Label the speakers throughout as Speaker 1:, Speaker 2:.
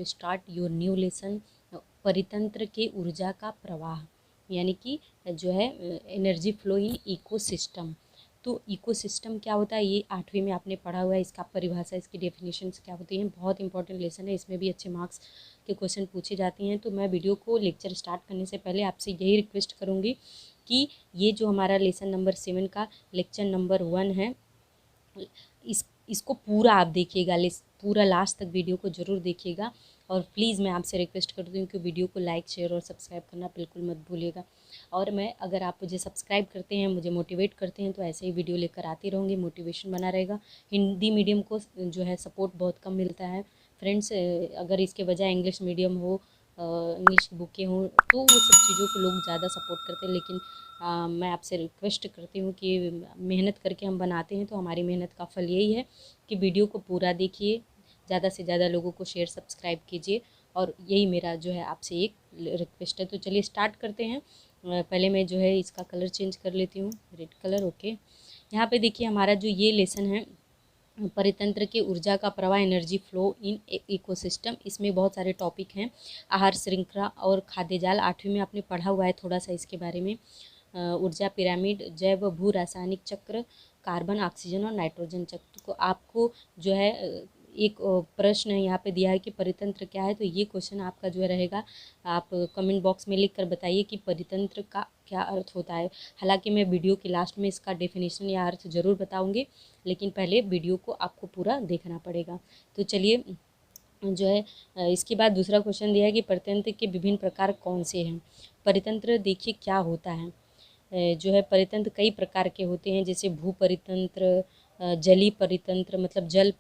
Speaker 1: To start your new lesson परितंत्र के ऊर्जा का प्रवाह, यानी कि जो है एनर्जी फ्लो इन इकोसिस्टम। तो इकोसिस्टम क्या होता है ये 8वीं में आपने पढ़ा हुआ है, इसका परिभाषा, इसकी डेफिनेशंस क्या होती हैं। बहुत इंपॉर्टेंट लेसन है, इसमें भी अच्छे मार्क्स के क्वेश्चन पूछे जाते हैं। तो मैं वीडियो को लेक्चर स्टार्ट करने से पहले आपसे यही रिक्वेस्ट करूँगी कि ये जो हमारा लेसन नंबर 7 का लेक्चर नंबर 1 है, इसको पूरा आप देखिएगा, पूरा लास्ट तक वीडियो को ज़रूर देखिएगा। और प्लीज़ मैं आपसे रिक्वेस्ट करती हूँ कि वीडियो को लाइक, शेयर और सब्सक्राइब करना बिल्कुल मत भूलिएगा। और मैं, अगर आप मुझे सब्सक्राइब करते हैं, मुझे मोटिवेट करते हैं, तो ऐसे ही वीडियो लेकर आती रहूँगी, मोटिवेशन बना रहेगा। हिंदी मीडियम को जो है सपोर्ट बहुत कम मिलता है फ्रेंड्स। अगर इसके बजाय इंग्लिश मीडियम हो, इंग्लिश बुकें हों, तो वो सब चीज़ों को लोग ज़्यादा सपोर्ट करते हैं। लेकिन मैं आपसे रिक्वेस्ट करती हूँ कि मेहनत करके हम बनाते हैं, तो हमारी मेहनत का फल यही है कि वीडियो को पूरा देखिए, ज़्यादा से ज़्यादा लोगों को शेयर, सब्सक्राइब कीजिए, और यही मेरा जो है आपसे एक रिक्वेस्ट है। तो चलिए स्टार्ट करते हैं। पहले मैं जो है इसका कलर चेंज कर लेती हूँ, रेड कलर। ओके, यहाँ पे देखिए हमारा जो ये लेसन है परितंत्र के ऊर्जा का प्रवाह, एनर्जी फ्लो इन इकोसिस्टम, इसमें बहुत सारे टॉपिक हैं। आहार श्रृंखला और खाद्य जाल 8वीं में आपने पढ़ा हुआ है थोड़ा सा इसके बारे में। ऊर्जा पिरामिड, जैव भू रासायनिक चक्र, कार्बन, ऑक्सीजन और नाइट्रोजन चक्र को आपको जो है एक प्रश्न यहाँ पे दिया है कि परितंत्र क्या है। तो ये क्वेश्चन आपका जो रहेगा, आप कमेंट बॉक्स में लिख कर बताइए कि परितंत्र का क्या अर्थ होता है। हालांकि मैं वीडियो के लास्ट में इसका डेफिनेशन या अर्थ ज़रूर बताऊंगी, लेकिन पहले वीडियो को आपको पूरा देखना पड़ेगा। तो चलिए जो है इसके बाद दूसरा क्वेश्चन दिया है कि परितंत्र के विभिन्न प्रकार कौन से हैं। परितंत्र देखिए क्या होता है। जो है परितंत्र कई प्रकार के होते हैं, जैसे भू परितंत्र, जलीय परितंत्र, मतलब जल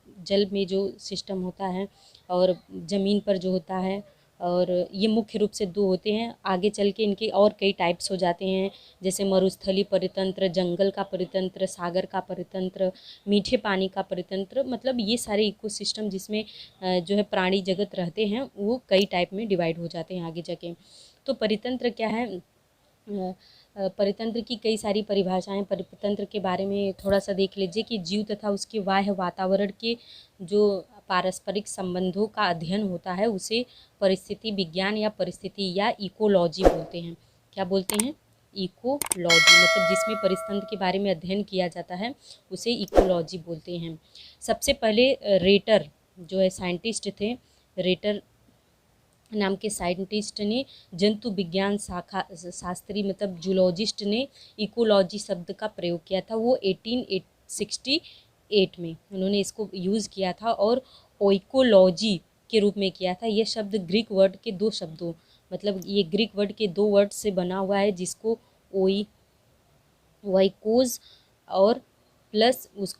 Speaker 1: में जो सिस्टम होता है, और ज़मीन पर जो होता है। और ये मुख्य रूप से 2 होते हैं, आगे चल के इनके और कई टाइप्स हो जाते हैं, जैसे मरुस्थलीय परितंत्र, जंगल का परितंत्र, सागर का परितंत्र, मीठे पानी का परितंत्र। मतलब ये सारे इकोसिस्टम जिसमें जो है प्राणी जगत रहते हैं, वो कई टाइप में डिवाइड हो जाते हैं आगे जाके। तो परितंत्र क्या है, परितंत्र की कई सारी परिभाषाएं। परितंत्र के बारे में थोड़ा सा देख लीजिए कि जीव तथा उसके बाह्य वातावरण के जो पारस्परिक संबंधों का अध्ययन होता है, उसे परिस्थिति विज्ञान या परिस्थिति या इकोलॉजी बोलते हैं। क्या बोलते हैं? इकोलॉजी, मतलब जिसमें परितंत्र के बारे में अध्ययन किया जाता है, उसे इकोलॉजी बोलते हैं। सबसे पहले रेटर जो है साइंटिस्ट थे, रेटर नाम के साइंटिस्ट ने, जंतु विज्ञान शाखा शास्त्री मतलब जूलॉजिस्ट ने इकोलॉजी शब्द का प्रयोग किया था। वो 1868 में उन्होंने इसको यूज़ किया था, और ओइकोलॉजी के रूप में किया था। यह शब्द ग्रीक वर्ड के 2 शब्दों, मतलब ये ग्रीक वर्ड के 2 वर्ड से बना हुआ है, जिसको ओइकोज और प्लस उस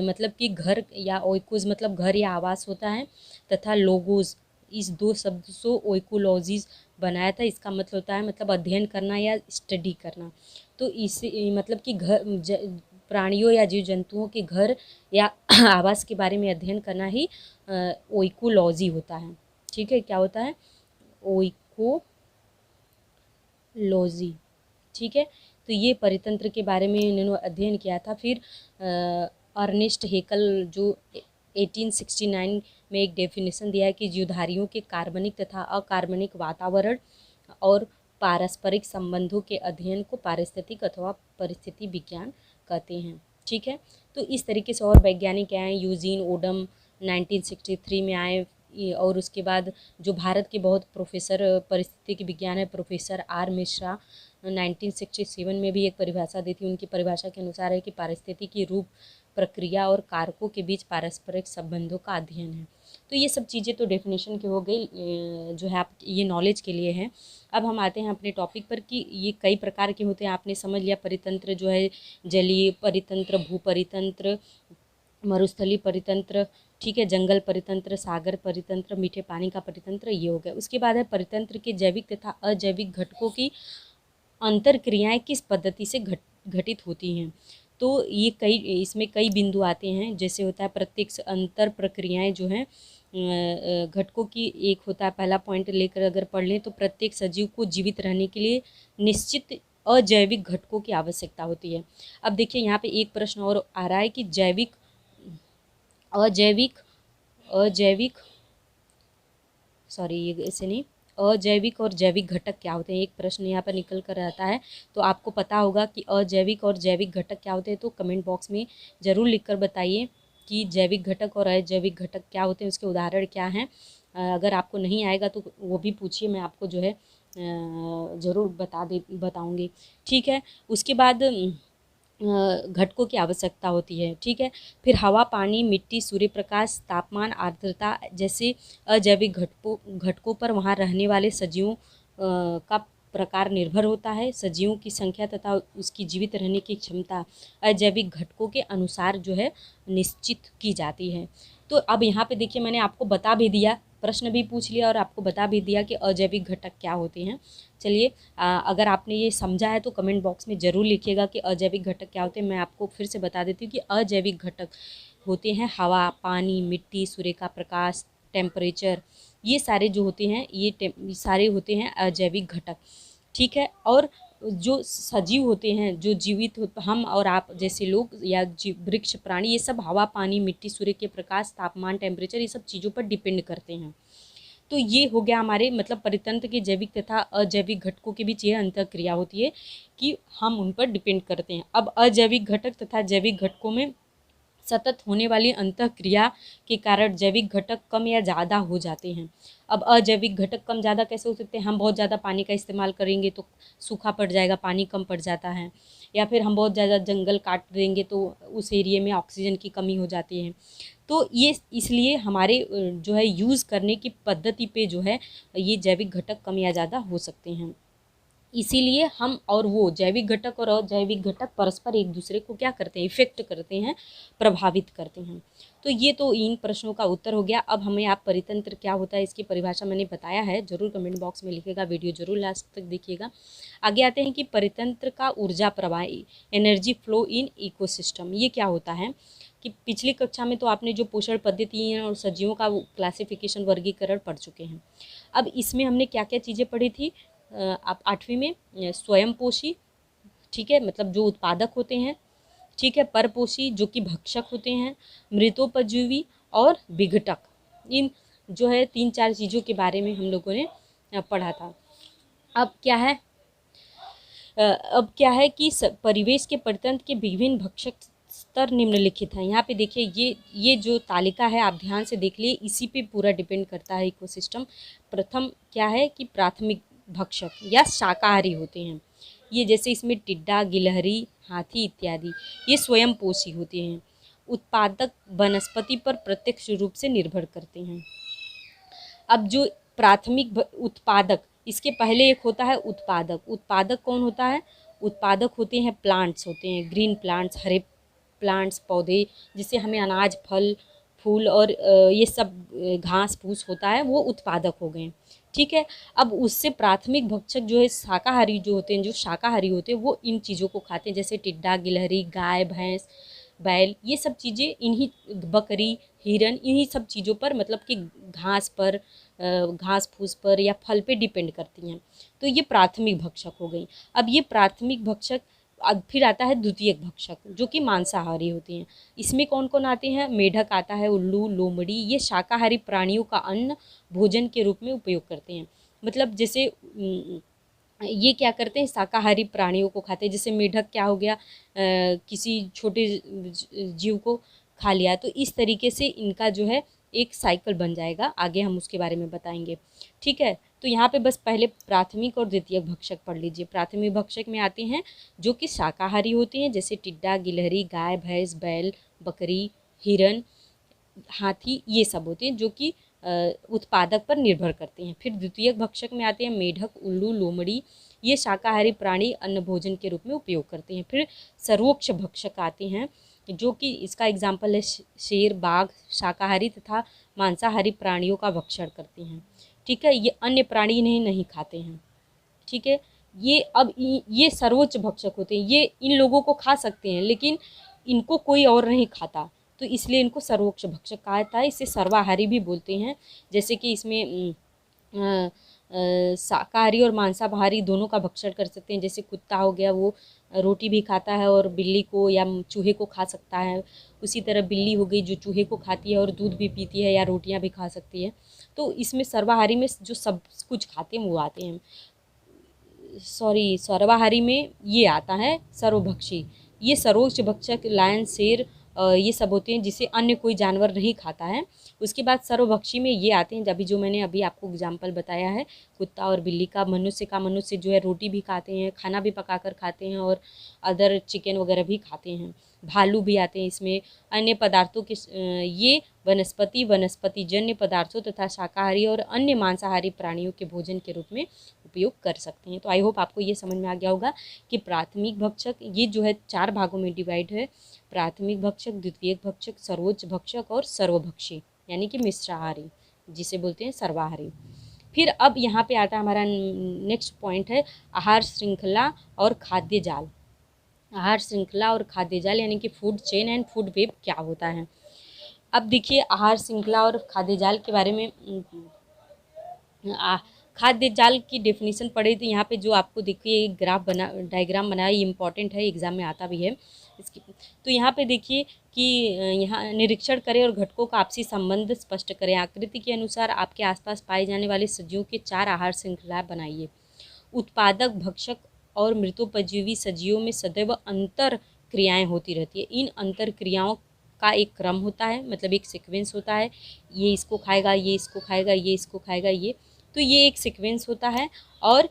Speaker 1: मतलब कि घर, या ओइकोज मतलब घर या आवास होता है, तथा लोगोज, इस 2 शब्द से ओइकोलॉजीज बनाया था। इसका मतलब होता है मतलब अध्ययन करना या स्टडी करना। तो इसे मतलब कि घर, प्राणियों या जीव जंतुओं के घर या आवास के बारे में अध्ययन करना ही ओइकोलॉजी होता है। ठीक है, क्या होता है? ओइकोलॉजी। ठीक है, तो ये परितंत्र के बारे में इन्होंने अध्ययन किया था। फिर अर्नेस्ट हेकल जो 1869 में एक डेफिनेशन दिया है कि जीवधारियों के कार्बनिक तथा अकार्बनिक वातावरण और पारस्परिक संबंधों के अध्ययन को पारिस्थितिक अथवा परिस्थिति विज्ञान कहते हैं। ठीक है, तो इस तरीके से और वैज्ञानिक आए, यूजीन ओडम 1963 में आए, और उसके बाद जो भारत के बहुत प्रोफेसर परिस्थितिक विज्ञान है, प्रोफेसर आर मिश्रा, 1967 में भी एक परिभाषा दी थी। उनकी परिभाषा के अनुसार है कि पारिस्थितिकी रूप, प्रक्रिया और कारकों के बीच पारस्परिक संबंधों का अध्ययन है। तो ये सब चीज़ें तो डेफिनेशन की हो गई, जो है आप ये नॉलेज के लिए है। अब हम आते हैं अपने टॉपिक पर कि ये कई प्रकार के होते हैं। आपने समझ लिया परितंत्र जो है, जलीय परितंत्र, भू परितंत्र, मरुस्थलीय परितंत्र, ठीक है, जंगल परितंत्र, सागर परितंत्र, मीठे पानी का परितंत्र, ये हो गया। उसके बाद है परितंत्र के जैविक तथा अजैविक घटकों की अंतर क्रियाएँ किस पद्धति से घटित होती हैं। तो ये इसमें कई बिंदु आते हैं, जैसे होता है प्रत्यक्ष अंतर प्रक्रियाएं जो हैं घटकों की। एक होता है, पहला पॉइंट लेकर अगर पढ़ लें तो, प्रत्येक सजीव को जीवित रहने के लिए निश्चित अजैविक घटकों की आवश्यकता होती है। अब देखिए यहाँ पे एक प्रश्न और आ रहा है कि अजैविक सॉरी ये ऐसे नहीं, अजैविक और जैविक घटक क्या होते हैं, एक प्रश्न यहाँ पर निकल कर आता है। तो आपको पता होगा कि अजैविक और जैविक घटक क्या होते हैं, तो कमेंट बॉक्स में ज़रूर लिखकर बताइए कि जैविक घटक और अजैविक घटक क्या होते हैं, उसके उदाहरण क्या हैं। अगर आपको नहीं आएगा तो वो भी पूछिए, मैं आपको जो है ज़रूर बताऊँगी। ठीक है, उसके बाद घटकों की आवश्यकता होती है। ठीक है, फिर हवा, पानी, मिट्टी, सूर्य प्रकाश, तापमान, आर्द्रता जैसे अजैविक घटकों पर वहाँ रहने वाले सजीवों का प्रकार निर्भर होता है। सजीवों की संख्या तथा उसकी जीवित रहने की क्षमता अजैविक घटकों के अनुसार जो है निश्चित की जाती है। तो अब यहाँ पे देखिए, मैंने आपको बता भी दिया, प्रश्न भी पूछ लिया और आपको बता भी दिया कि अजैविक घटक क्या होते हैं। चलिए, अगर आपने ये समझा है तो कमेंट बॉक्स में ज़रूर लिखिएगा कि अजैविक घटक क्या होते हैं। मैं आपको फिर से बता देती हूँ कि अजैविक घटक होते हैं हवा, पानी, मिट्टी, सूर्य का प्रकाश, टेम्परेचर, ये सारे जो होते हैं ये सारे होते हैं अजैविक घटक। ठीक है, और जो सजीव होते हैं, जो जीवित हम और आप जैसे लोग या वृक्ष, प्राणी, ये सब हवा, पानी, मिट्टी, सूर्य के प्रकाश, तापमान, टेम्परेचर, ये सब चीज़ों पर डिपेंड करते हैं। तो ये हो गया हमारे मतलब परितंत्र के जैविक तथा अजैविक घटकों के बीच ये अंतःक्रिया होती है कि हम उन पर डिपेंड करते हैं। अब अजैविक घटक तथा जैविक घटकों में सतत होने वाली अंतःक्रिया के कारण जैविक घटक कम या ज़्यादा हो जाते हैं। अब अजैविक घटक कम ज़्यादा कैसे हो सकते हैं, हम बहुत ज़्यादा पानी का इस्तेमाल करेंगे तो सूखा पड़ जाएगा, पानी कम पड़ जाता है, या फिर हम बहुत ज़्यादा जंगल काट देंगे तो उस एरिया में ऑक्सीजन की कमी हो जाती है। तो ये इसलिए हमारे जो है यूज़ करने की पद्धति पे जो है ये जैविक घटक कम या ज़्यादा हो सकते हैं। इसीलिए हम और वो जैविक घटक और अजैविक घटक परस्पर एक दूसरे को क्या करते हैं, इफेक्ट करते हैं, प्रभावित करते हैं। तो ये तो इन प्रश्नों का उत्तर हो गया। अब हमें आप परितंत्र क्या होता है इसकी परिभाषा मैंने बताया है, जरूर कमेंट बॉक्स में लिखिएगा, वीडियो जरूर लास्ट तक देखिएगा। आगे आते हैं कि परितंत्र का ऊर्जा प्रवाह, एनर्जी फ्लो इन इकोसिस्टम, ये क्या होता है कि पिछली कक्षा में तो आपने जो पोषण पद्धति और सजीवों का क्लासिफिकेशन, वर्गीकरण पढ़ चुके हैं। अब इसमें हमने क्या क्या चीज़ें पढ़ी थी, आप 8वीं में स्वयंपोषी, ठीक है, मतलब जो उत्पादक होते हैं, ठीक है, परपोषी जो कि भक्षक होते हैं, मृतोपजीवी और विघटक, इन जो है 3-4 चीज़ों के बारे में हम लोगों ने पढ़ा था। अब क्या है कि परिवेश के परितंत्र के विभिन्न भक्षक स्तर निम्नलिखित हैं। यहाँ पे देखिए, ये जो तालिका है आप ध्यान से देख लिए, इसी पे पूरा डिपेंड करता है इकोसिस्टम। प्रथम क्या है कि प्राथमिक भक्षक या शाकाहारी होते हैं, ये जैसे इसमें टिड्डा, गिलहरी, हाथी इत्यादि, ये स्वयंपोषी होते हैं। उत्पादक वनस्पति पर प्रत्यक्ष रूप से निर्भर करते हैं। अब जो प्राथमिक उत्पादक, इसके पहले एक होता है उत्पादक। उत्पादक कौन होता है, उत्पादक होते हैं प्लांट्स, होते हैं ग्रीन प्लांट्स, हरे प्लांट्स, पौधे, जिससे हमें अनाज, फल, फूल और ये सब घास फूस होता है, वो उत्पादक हो गए। ठीक है, अब उससे प्राथमिक भक्षक जो है शाकाहारी जो होते हैं, जो शाकाहारी होते हैं, वो इन चीज़ों को खाते हैं, जैसे टिड्डा, गिलहरी, गाय, भैंस, बैल, ये सब चीज़ें इन्हीं, बकरी, हिरन, इन्हीं सब चीज़ों पर मतलब कि घास पर, घास फूस पर या फल पे डिपेंड करती हैं। तो ये प्राथमिक भक्षक हो गई। अब ये प्राथमिक भक्षक, अब फिर आता है द्वितीयक भक्षक जो कि मांसाहारी होते हैं। इसमें कौन कौन आते हैं, मेढक आता है, उल्लू, लोमड़ी, ये शाकाहारी प्राणियों का अन्न भोजन के रूप में उपयोग करते हैं। मतलब जैसे ये क्या करते हैं, शाकाहारी प्राणियों को खाते हैं। जैसे मेढक क्या हो गया, किसी छोटे जीव को खा लिया, तो इस तरीके से इनका जो है एक साइकिल बन जाएगा, आगे हम उसके बारे में बताएंगे। ठीक है, तो यहाँ पे बस पहले प्राथमिक और द्वितीयक भक्षक पढ़ लीजिए। प्राथमिक भक्षक में आते हैं जो कि शाकाहारी होते हैं, जैसे टिड्डा, गिलहरी, गाय, भैंस, बैल, बकरी, हिरन, हाथी, ये सब होते हैं जो कि उत्पादक पर निर्भर करते हैं। फिर द्वितीयक भक्षक में आते हैं मेढक, उल्लू, लोमड़ी, ये शाकाहारी प्राणी अन्न भोजन के रूप में उपयोग करते हैं। फिर सर्वोच्च भक्षक आते हैं जो कि इसका एग्जाम्पल है शेर, बाघ, शाकाहारी तथा मांसाहारी प्राणियों का भक्षण करते हैं। ठीक है, ये अन्य प्राणी इन्हें नहीं खाते हैं। ठीक है, ये सर्वोच्च भक्षक होते हैं, ये इन लोगों को खा सकते हैं लेकिन इनको कोई और नहीं खाता, तो इसलिए इनको सर्वोच्च भक्षक कहा जाता है। इसे सर्वाहारी भी बोलते हैं। जैसे कि इसमें शाकाहारी और मांसाहारी दोनों का भक्षण कर सकते हैं। जैसे कुत्ता हो गया, वो रोटी भी खाता है और बिल्ली को या चूहे को खा सकता है, उसी तरह बिल्ली हो गई जो चूहे को खाती है और दूध भी पीती है या रोटियां भी खा सकती है। तो इसमें सर्वाहारी में जो सब कुछ खाते हैं वो आते हैं। सॉरी, सर्वाहारी में ये आता है सर्वभक्षी। ये सर्वोच्च भक्षक लायन, शेर, ये सब होते हैं जिसे अन्य कोई जानवर नहीं खाता है। उसके बाद सर्वभक्षी में ये आते हैं, अभी जो मैंने अभी आपको एग्जाम्पल बताया है, कुत्ता और बिल्ली का। मनुष्य जो है रोटी भी खाते हैं, खाना भी पकाकर खाते हैं और अदर चिकन वगैरह भी खाते हैं। भालू भी आते हैं इसमें। अन्य पदार्थों के ये वनस्पतिजन्य पदार्थों तथा शाकाहारी और अन्य मांसाहारी प्राणियों के भोजन के रूप में उपयोग कर सकते हैं। तो आई होप आपको ये समझ में आ गया होगा कि प्राथमिक भक्षक ये जो है 4 भागों में डिवाइड है: प्राथमिक भक्षक, द्वितीयक भक्षक, सर्वोच्च भक्षक और सर्वभक्षी, यानी कि मिश्राहारी, जिसे बोलते हैं सर्वाहारी। फिर अब यहाँ पे आता है हमारा नेक्स्ट पॉइंट है आहार श्रृंखला और खाद्य जाल। आहार श्रृंखला और खाद्य जाल यानी कि food chain and food web क्या होता है। अब देखिए आहार श्रृंखला और खाद्य जाल के बारे में खाद्य जाल की डेफिनेशन पढ़े तो यहाँ पे जो आपको देखिए डायग्राम बनाया, ये इंपॉर्टेंट है, एग्जाम में आता भी है इसकी। तो यहाँ पे देखिए कि यहाँ निरीक्षण करें और घटकों का आपसी संबंध स्पष्ट करें। आकृति के अनुसार आपके आसपास पाए जाने वाले सजीवों के 4 आहार श्रृंखला बनाइए। उत्पादक, भक्षक और मृतोपजीवी सजीवों में सदैव अंतर क्रियाएँ होती रहती है। इन अंतर क्रियाओं का एक क्रम होता है, मतलब एक सीक्वेंस होता है। ये इसको खाएगा, ये इसको खाएगा, ये इसको खाएगा, तो ये एक सीक्वेंस होता है। और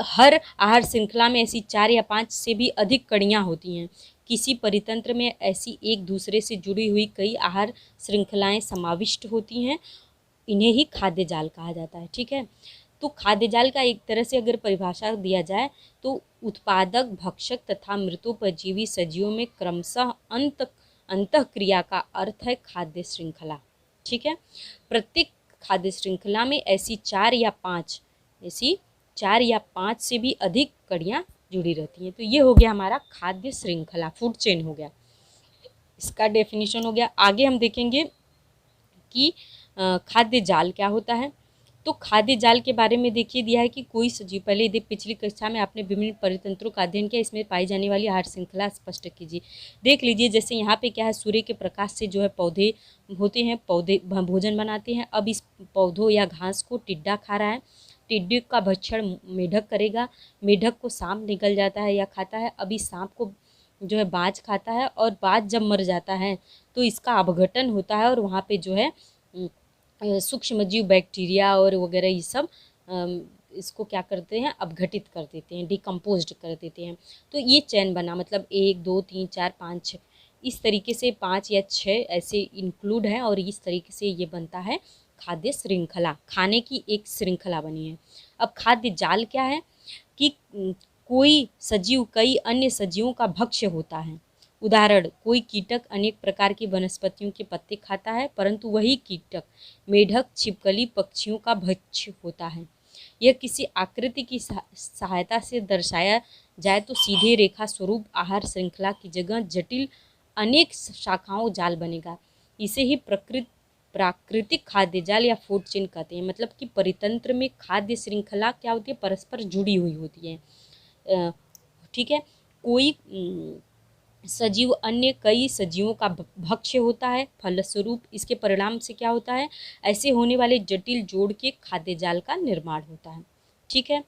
Speaker 1: हर आहार श्रृंखला में ऐसी 4 या 5 से भी अधिक कड़ियाँ होती हैं। किसी परितंत्र में ऐसी एक दूसरे से जुड़ी हुई कई आहार श्रृंखलाएं समाविष्ट होती हैं, इन्हें ही खाद्य जाल कहा जाता है। ठीक है, तो खाद्य जाल का एक तरह से अगर परिभाषा दिया जाए तो उत्पादक, भक्षक तथा मृतोपजीवी सजीवों में क्रमशः अंतः क्रिया का अर्थ है खाद्य श्रृंखला। ठीक है, प्रत्येक खाद्य श्रृंखला में ऐसी 4 या 5 से भी अधिक कड़ियाँ जुड़ी रहती हैं। तो ये हो गया हमारा खाद्य श्रृंखला, फूड चेन हो गया, इसका डेफिनेशन हो गया। आगे हम देखेंगे कि खाद्य जाल क्या होता है। तो खाद्य जाल के बारे में देखिए दिया है कि कोई सजीव, पहले पिछली कक्षा में आपने विभिन्न परितंत्रों का अध्ययन किया, इसमें पाई जाने वाली आहार श्रृंखला स्पष्ट कीजिए। देख लीजिए, जैसे यहाँ पे क्या है, सूर्य के प्रकाश से जो है पौधे होते हैं, पौधे भोजन बनाते हैं। अब इस पौधों या घास को टिड्डा खा रहा है, टिड्डे का भक्षण मेढक करेगा, मेढक को सांप निकल जाता है या खाता है। अब इस सांप को जो है बाज खाता है और बाज जब मर जाता है तो इसका अपघटन होता है और वहाँ पे जो है सूक्ष्म जीव, बैक्टीरिया और वगैरह ये सब इसको क्या करते हैं, अपघटित कर देते हैं, डिकम्पोज्ड कर देते हैं। तो ये चैन बना, मतलब 1 2 3 4 5 6, इस तरीके से 5 या 6 ऐसे इंक्लूड हैं और इस तरीके से ये बनता है खाद्य श्रृंखला, खाने की एक श्रृंखला बनी है। अब खाद्य जाल क्या है कि कोई सजीव कई अन्य सजीवों का भक्ष्य होता है। उदाहरण, कोई कीटक अनेक प्रकार की वनस्पतियों के पत्ते खाता है, परंतु वही कीटक मेढक, छिपकली, पक्षियों का भक्ष्य होता है। यह किसी आकृति की सहायता से दर्शाया जाए तो सीधे रेखा स्वरूप आहार श्रृंखला की जगह जटिल अनेक शाखाओं जाल बनेगा। इसे ही प्राकृतिक खाद्य जाल या फूड चेन कहते हैं। मतलब कि परितंत्र में खाद्य श्रृंखला क्या होती है, परस्पर जुड़ी हुई होती है। ठीक है, कोई सजीव अन्य कई सजीवों का भक्ष्य होता है, फलस्वरूप इसके परिणाम से क्या होता है, ऐसे होने वाले जटिल जोड़ के खाद्य जाल का निर्माण होता है। ठीक है,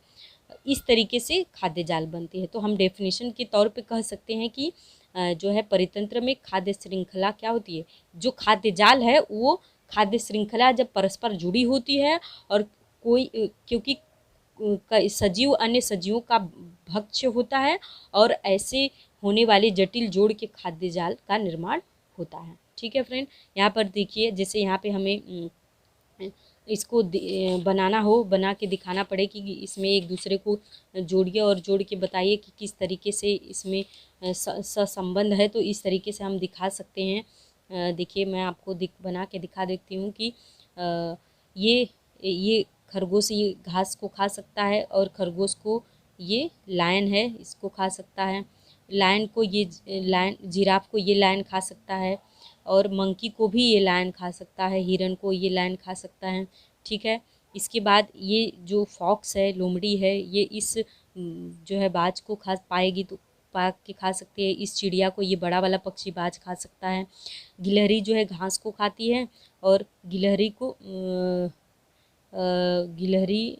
Speaker 1: इस तरीके से खाद्य जाल बनते हैं। तो हम डेफिनेशन के तौर पे कह सकते हैं कि जो है परितंत्र में खाद्य श्रृंखला क्या होती है, जो खाद्य जाल है वो खाद्य श्रृंखला जब परस्पर जुड़ी होती है और कोई क्योंकि सजीव अन्य सजीवों का भक्ष्य होता है और ऐसे होने वाले जटिल जोड़ के खाद्य जाल का निर्माण होता है। ठीक है फ्रेंड, यहाँ पर देखिए, जैसे यहाँ पे हमें इसको बना के दिखाना पड़े कि इसमें एक दूसरे को जोड़िए और जोड़ के बताइए कि किस तरीके से इसमें संबंध है। तो इस तरीके से हम दिखा सकते हैं। देखिए, मैं आपको बना के दिखा देती हूँ कि ये खरगोश ये घास को खा सकता है और खरगोश को ये लायन है, इसको खा सकता है। जिराफ को ये लायन खा सकता है और मंकी को भी ये लायन खा सकता है, हिरन को ये लायन खा सकता है। ठीक है, इसके बाद ये जो फॉक्स है, लोमड़ी है, ये इस जो है बाज को खा पाएगी तो पा के खा सकती है। इस चिड़िया को ये बड़ा वाला पक्षी बाज खा सकता है। गिलहरी जो है घास को खाती है और गिलहरी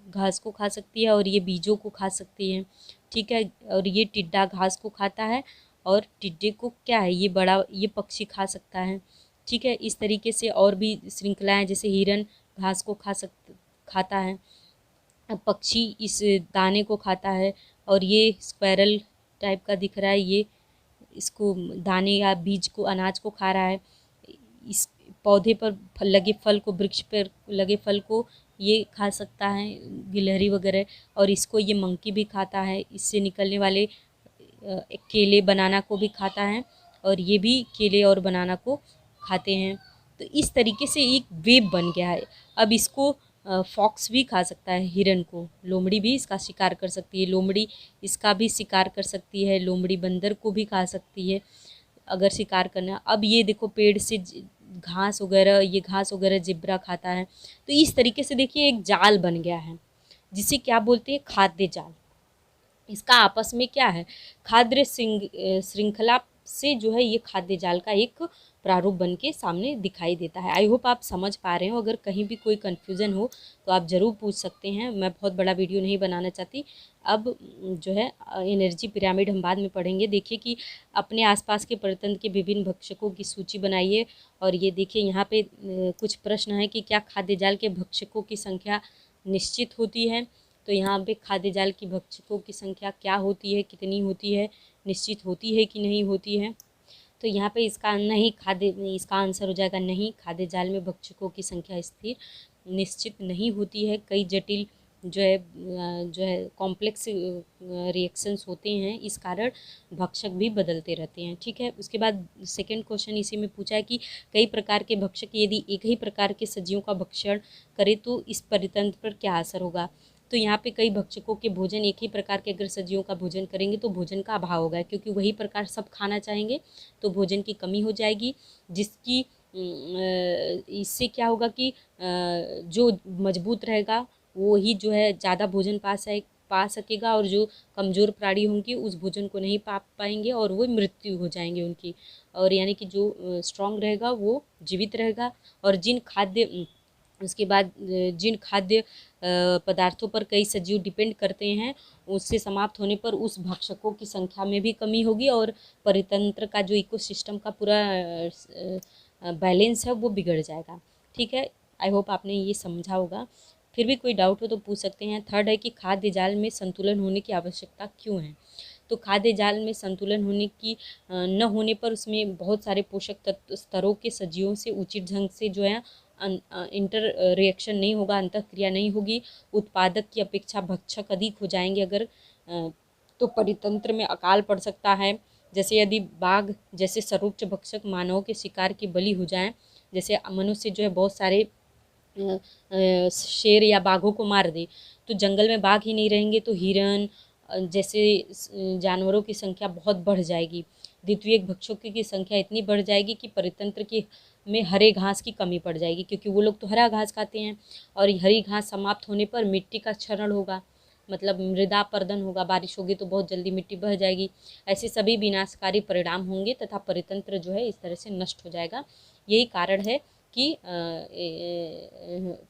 Speaker 1: घास को खा सकती है और ये बीजों को खा सकती है, ठीक है। और ये टिड्डा घास को खाता है और टिड्डे को क्या है ये पक्षी खा सकता है, ठीक है। इस तरीके से और भी श्रृंखलाएं, जैसे हिरन घास को खाता है, पक्षी इस दाने को खाता है। और ये स्क्वैरल टाइप का दिख रहा है, ये इसको दाने या बीज को अनाज को खा रहा है। इस पौधे पर लगे फल को, वृक्ष पर लगे फल को ये खा सकता है, गिलहरी वगैरह। और इसको ये मंकी भी खाता है, इससे निकलने वाले केले बनाना को भी खाता है और ये भी केले और बनाना को खाते हैं। तो इस तरीके से एक वेब बन गया है। अब इसको फॉक्स भी खा सकता है, हिरन को। लोमड़ी भी इसका शिकार कर सकती है, लोमड़ी इसका भी शिकार कर सकती है, लोमड़ी बंदर को भी खा सकती है अगर शिकार करना। अब ये देखो पेड़ से घास वगैरह जिब्रा खाता है। तो इस तरीके से देखिए एक जाल बन गया है जिसे क्या बोलते हैं, खाद्य जाल। इसका आपस में क्या है, खाद्य श्रृंखला से जो है ये खाद्य जाल का एक प्रारूप बन के सामने दिखाई देता है। आई होप आप समझ पा रहे हो। अगर कहीं भी कोई कन्फ्यूज़न हो तो आप ज़रूर पूछ सकते हैं, मैं बहुत बड़ा वीडियो नहीं बनाना चाहती। अब जो है एनर्जी पिरामिड हम बाद में पढ़ेंगे। देखिए कि अपने आसपास के परतंत्र के विभिन्न भक्षकों की सूची बनाइए। और ये देखिए यहाँ पे कुछ प्रश्न है कि क्या खाद्य जाल के भक्षकों की संख्या निश्चित होती है। तो यहाँ पे खाद्य जाल की भक्षकों की संख्या क्या होती है, कितनी होती है, निश्चित होती है कि नहीं होती है। तो यहाँ पे इसका आंसर हो जाएगा नहीं। खाद्य जाल में भक्षकों की संख्या स्थिर निश्चित नहीं होती है। कई जटिल जो है कॉम्प्लेक्स रिएक्शंस होते हैं, इस कारण भक्षक भी बदलते रहते हैं, ठीक है। उसके बाद सेकंड क्वेश्चन इसी में पूछा है कि कई प्रकार के भक्षक यदि एक ही प्रकार के सजीवों का भक्षण करे तो इस परितंत्र पर क्या असर होगा। तो यहाँ पे कई भक्षकों के भोजन एक ही प्रकार के अगर सब्जियों का भोजन करेंगे तो भोजन का अभाव होगा, क्योंकि वही प्रकार सब खाना चाहेंगे तो भोजन की कमी हो जाएगी। जिसकी इससे क्या होगा कि जो मजबूत रहेगा वो ही जो है ज़्यादा भोजन पा सकेगा, और जो कमज़ोर प्राणी होंगे उस भोजन को नहीं पा पाएंगे और वो मृत्यु हो जाएंगे उनकी। और यानी कि जो स्ट्रांग रहेगा वो जीवित रहेगा। और उसके बाद जिन खाद्य पदार्थों पर कई सजीव डिपेंड करते हैं, उससे समाप्त होने पर उस भक्षकों की संख्या में भी कमी होगी और परितंत्र का जो इकोसिस्टम का पूरा बैलेंस है वो बिगड़ जाएगा, ठीक है। आई होप आपने ये समझा होगा। फिर भी कोई डाउट हो तो पूछ सकते हैं। थर्ड है कि खाद्य जाल में संतुलन होने की आवश्यकता क्यों है। तो खाद्य जाल में संतुलन न होने पर उसमें बहुत सारे पोषक स्तरों के सजीवों से उचित ढंग से जो है इंटर रिएक्शन नहीं होगा, अंतःक्रिया नहीं होगी। उत्पादक की अपेक्षा भक्षक अधिक हो जाएंगे अगर तो परितंत्र में अकाल पड़ सकता है। जैसे यदि बाघ जैसे सर्वोच्च भक्षक मानवों के शिकार की बलि हो जाएं, जैसे मनुष्य जो है बहुत सारे शेर या बाघों को मार दे तो जंगल में बाघ ही नहीं रहेंगे तो हिरन जैसे जानवरों की संख्या बहुत बढ़ जाएगी। द्वितीयक भक्षकों की संख्या इतनी बढ़ जाएगी कि परितंत्र में हरे घास की कमी पड़ जाएगी, क्योंकि वो लोग तो हरा घास खाते हैं। और हरी घास समाप्त होने पर मिट्टी का क्षरण होगा, मतलब मृदा अपरदन होगा, बारिश होगी तो बहुत जल्दी मिट्टी बह जाएगी। ऐसे सभी विनाशकारी परिणाम होंगे तथा परितंत्र जो है इस तरह से नष्ट हो जाएगा। यही कारण है कि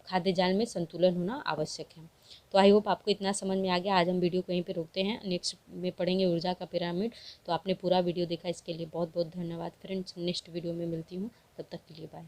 Speaker 1: खाद्य जाल में संतुलन होना आवश्यक है। तो आई होप आपको इतना समझ में आ गया। आज हम वीडियो को यहीं पे रोकते हैं, नेक्स्ट में पढ़ेंगे ऊर्जा का पिरामिड। तो आपने पूरा वीडियो देखा इसके लिए बहुत बहुत धन्यवाद फ्रेंड्स। नेक्स्ट वीडियो में मिलती हूँ, तब तक के लिए बाय।